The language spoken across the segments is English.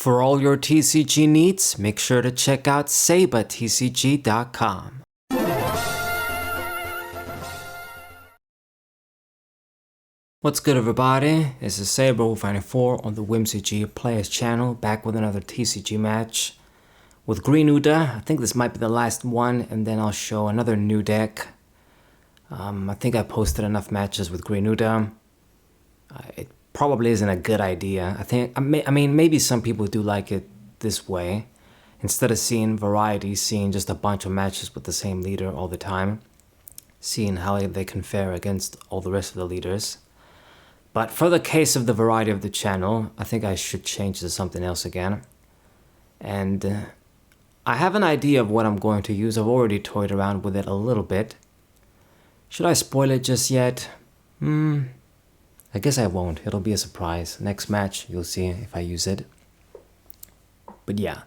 For all your TCG needs, make sure to check out sabatcg.com. What's good, everybody? This is Saber94 on the WMCG Players channel, back with another TCG match with Green Uda. I think this might be the last one, and then I'll show another new deck. I think I posted enough matches with Green Uda. It probably isn't a good idea. I mean, maybe some people do like it this way. Instead of seeing variety, seeing just a bunch of matches with the same leader all the time, seeing how they can fare against all the rest of the leaders. But for the case of the variety of the channel, I think I should change to something else again. And I have an idea of what I'm going to use. I've already toyed around with it a little bit. Should I spoil it just yet? I guess I won't. It'll be a surprise. Next match, you'll see if I use it. But yeah,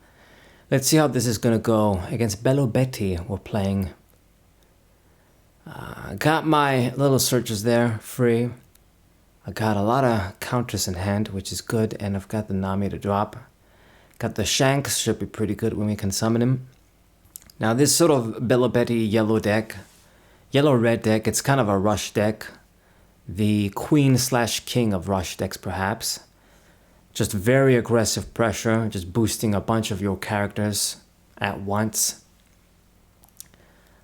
let's see how this is going to go. Against Belo we're playing. Got my little searches there, free. I got a lot of counters in hand, which is good, and I've got the Nami to drop. Got the Shanks, should be pretty good when we can summon him. Now this sort of Belo yellow deck, yellow-red deck, it's kind of a rush deck. The queen/king of rush decks, perhaps. Just very aggressive pressure, just boosting a bunch of your characters at once.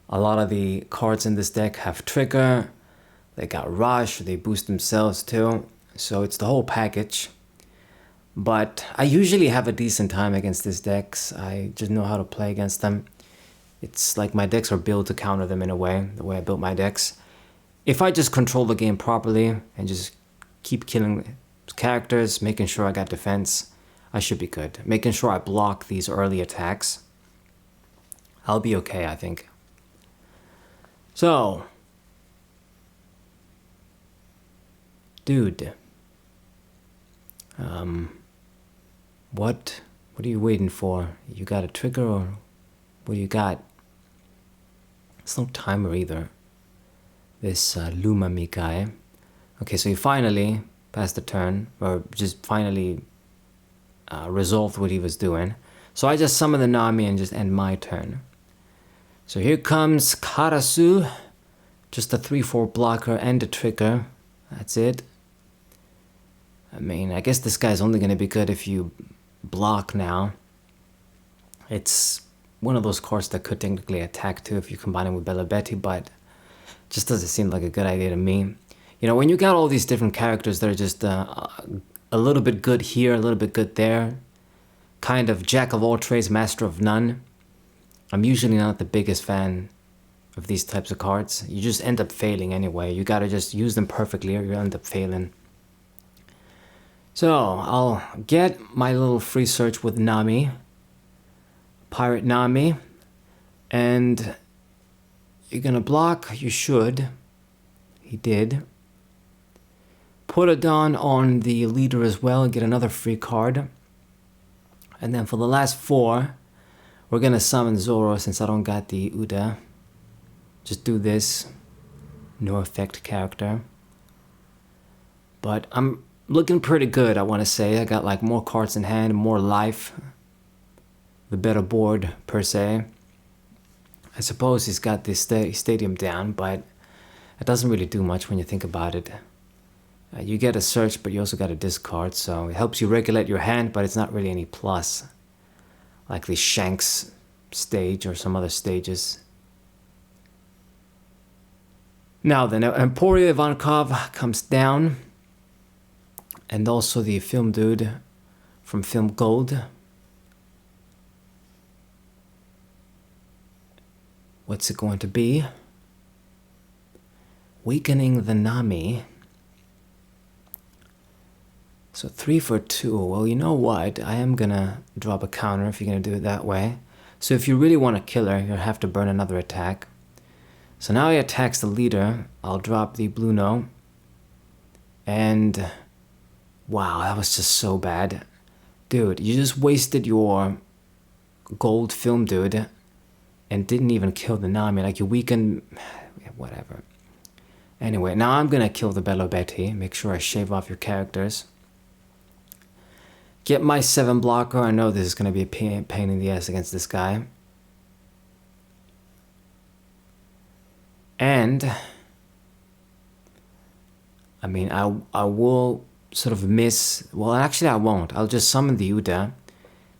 A lot of the cards in this deck have trigger. They got rush, they boost themselves too. So it's the whole package. But I usually have a decent time against these decks. I just know how to play against them. It's like my decks are built to counter them in a way, the way I built my decks. If I just control the game properly and just keep killing characters, making sure I got defense, I should be good. Making sure I block these early attacks, I'll be okay, I think. So, dude, what are you waiting for? You got a trigger, or what do you got? It's no timer either. This Lumami guy. Okay, so he finally passed the turn, or just finally resolved what he was doing. So I just summon the Nami and just end my turn. So here comes Karasu. Just a 3/4 blocker and a trigger. That's it. I mean, I guess this guy's only going to be good if you block now. It's one of those cards that could technically attack too if you combine him with Belo, but just doesn't seem like a good idea to me. You know, when you got all these different characters that are just a little bit good here, a little bit good there, kind of jack of all trades, master of none, I'm usually not the biggest fan of these types of cards. You just end up failing anyway. You gotta just use them perfectly or you end up failing. So, I'll get my little free search with Nami, Pirate Nami, and you're gonna block, you should. He did. Put a Dawn on the leader as well and get another free card. And then for the last 4, we're gonna summon Zoro since I don't got the Uda. Just do this. No effect character. But I'm looking pretty good, I want to say. I got like more cards in hand, more life. The better board, per se. I suppose he's got this stadium down, but it doesn't really do much when you think about it. You get a search, but you also got a discard, so it helps you regulate your hand, but it's not really any plus. Like the Shanks stage or some other stages. Now then, Emporio Ivankov comes down. And also the film dude from Film Gold. What's it going to be? Weakening the Nami. So 3 for 2. Well, you know what? I am gonna drop a counter if you're gonna do it that way. So if you really want to kill her, you'll have to burn another attack. So now he attacks the leader. I'll drop the Bluno. And wow, that was just so bad. Dude, you just wasted your gold film dude and didn't even kill the Nami. Like, you weakened... whatever. Anyway, now I'm gonna kill the Belo. Make sure I shave off your characters. get my 7 blocker. I know this is going to be a pain in the ass against this guy. And I mean, I will sort of miss. Well, actually, I won't. I'll just summon the Uda,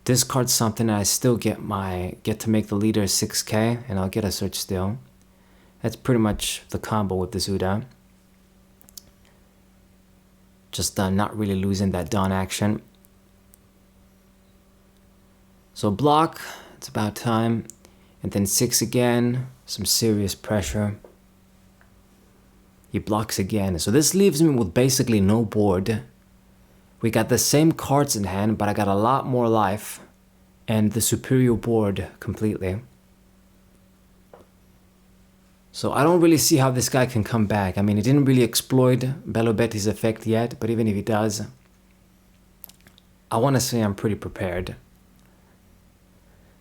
discard something, and I still get to make the leader 6k, and I'll get a search still. That's pretty much the combo with this Uda. Just not really losing that Dawn action. So block, it's about time. And then 6 again, some serious pressure. He blocks again. So this leaves me with basically no board. We got the same cards in hand, but I got a lot more life and the superior board completely. So I don't really see how this guy can come back. I mean, he didn't really exploit Belo Betty's effect yet, but even if he does, I want to say I'm pretty prepared.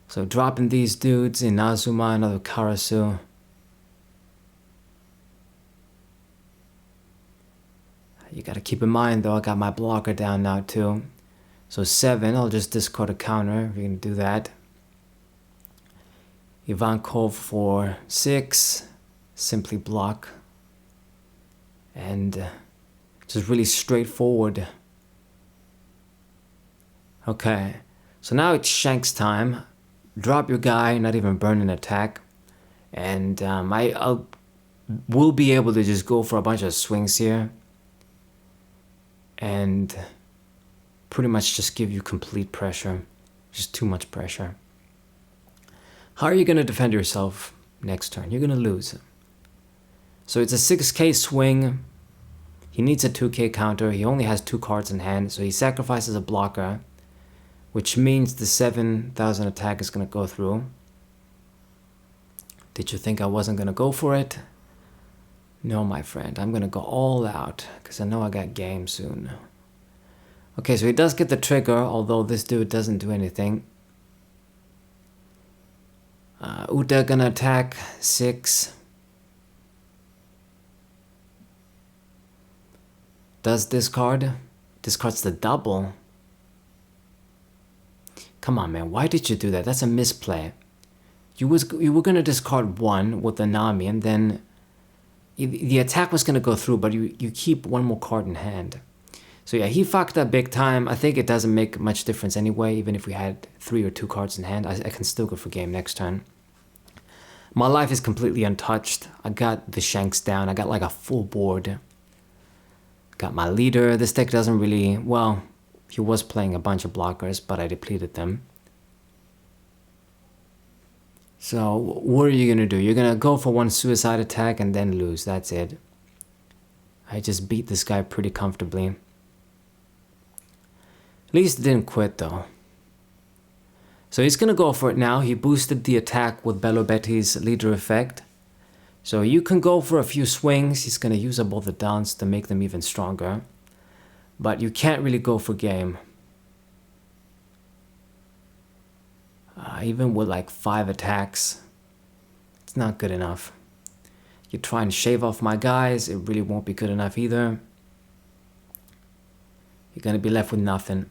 So dropping these dudes in Azuma, another Karasu. You gotta keep in mind though, I got my blocker down now too. So 7, I'll just discard a counter if you can do that. Ivankov for 6, simply block. And just really straightforward. Okay, so now it's Shank's time. Drop your guy, not even burn an attack. And I will be able to just go for a bunch of swings here. And pretty much just give you complete pressure. Just too much pressure. How are you going to defend yourself next turn? You're going to lose. So it's a 6k swing. He needs a 2k counter. He only has 2 cards in hand. So he sacrifices a blocker, which means the 7,000 attack is going to go through. Did you think I wasn't going to go for it? No, my friend. I'm going to go all out because I know I got game soon. Okay, so he does get the trigger, although this dude doesn't do anything. Uta gonna attack 6. Does discard. Discards the double. Come on, man. Why did you do that? That's a misplay. You were gonna discard 1 with the Nami, and then the attack was gonna go through, but you keep 1 more card in hand. So yeah, he fucked up big time. I think it doesn't make much difference anyway. Even if we had 3 or 2 cards in hand, I can still go for game next turn. My life is completely untouched. I got the Shanks down. I got like a full board. Got my leader. This deck doesn't really... Well, he was playing a bunch of blockers, but I depleted them. So what are you going to do? You're going to go for 1 suicide attack and then lose. That's it. I just beat this guy pretty comfortably. At least didn't quit though. So he's gonna go for it now. He boosted the attack with Belo Betty's leader effect. So you can go for a few swings. He's gonna use up all the downs to make them even stronger. But you can't really go for game. Even with like 5 attacks, it's not good enough. You try and shave off my guys, it really won't be good enough either. You're gonna be left with nothing.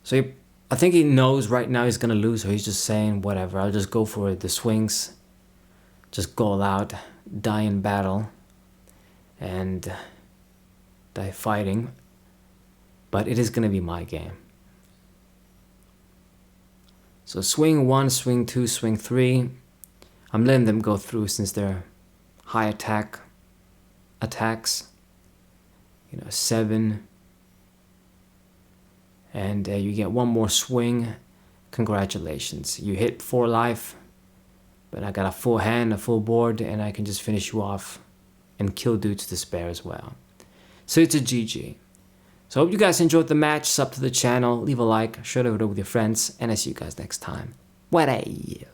So I think he knows right now he's gonna lose, so he's just saying, whatever, I'll just go for the swings. Just go all out, die in battle, and die fighting. But it is gonna be my game. So swing 1, swing 2, swing 3. I'm letting them go through since they're high attacks. 7. And you get 1 more swing. Congratulations. You hit 4 life. But I got a full hand, a full board, and I can just finish you off and kill dudes to spare as well. So it's a GG. So I hope you guys enjoyed the match. Sub to the channel, leave a like, share the video with your friends, and I see you guys next time. What a